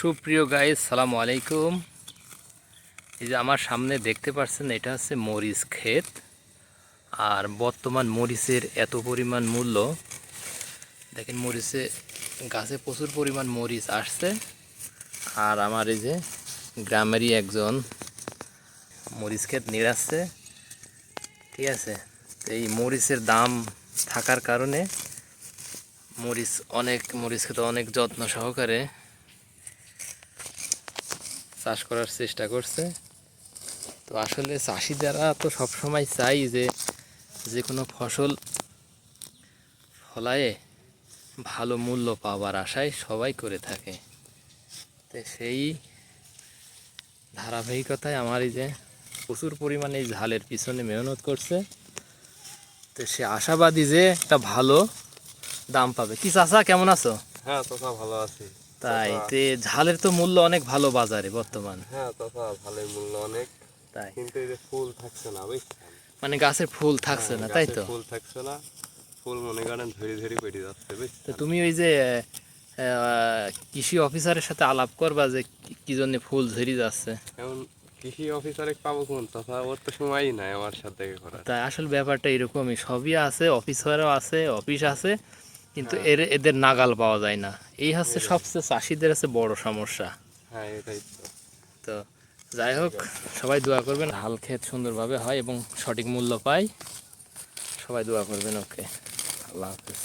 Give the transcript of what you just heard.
সুপ্রিয় গাইস, সালামু আলাইকুম। এই যে আমার সামনে দেখতে পাচ্ছেন, এটা হচ্ছে মরিচ ক্ষেত। আর বর্তমান মরিচের এত পরিমাণ মূল্য, দেখেন মরিচে গাছে প্রচুর পরিমাণ মরিচ আসছে। আর আমার এই যে গ্রামেরই একজন মরিচ ক্ষেত নিড়াচ্ছে, ঠিক আছে। তো এই মরিচের দাম থাকার কারণে মরিচ ক্ষেত অনেক যত্ন সহকারে চাষ করার চেষ্টা করছে। তো আসলে চাষিদারা তো সবসময় চাই যে কোনো ফসল ফলায়ে ভালো মূল্য পাওয়ার আশায় সবাই করে থাকে। তো সেই ধারাবাহিকতায় আমার এই যে প্রচুর পরিমাণে এই ঝালের পিছনে মেহনত করছে। তো সে আশাবাদী যে একটা ভালো দাম পাবে। কি চাচা, কেমন আছো? হ্যাঁ চাচা, ভালো আছি। তাই তে ঝালের তো মূল্য অনেক ভালো বাজারে বর্তমান। হ্যাঁ চাচা, ভালোই মূল্য অনেক। তাই কিন্তু এই যে ফুল থাকছে না, বুঝছেন? মানে গাছের ফুল থাকছে না, তাই তো? ফুল থাকছে না, ফুল মনে করেন ধরে ধরে পেটে যাচ্ছে, তো বুঝছেন? তুমি ওই যে কৃষি অফিসারের সাথে আলাপ করবা যে কি জন্য ফুল ঝরে যাচ্ছে। এখন কৃষি অফিসারে পাবো কোন চাচা? ওর তো সময়ই নাই আমার সাথে করার। তাই আসল ব্যাপারটা এরকমই, সবই আছে, অফিসারও আছে, অফিস আছে, কিন্তু হ্যাঁ এদের নাগাল পাওয়া যায় না। এই হচ্ছে এটাই। সবচেয়ে চাষিদের আছে বড় সমস্যা। হ্যাঁ এটাই তো। তো যাই হোক, সবাই দোয়া করবেন হাল ক্ষেত সুন্দরভাবে হয় এবং সঠিক মূল্য পায়। সবাই দোয়া করবেন। ওকে, আল্লাহ হাফেজ।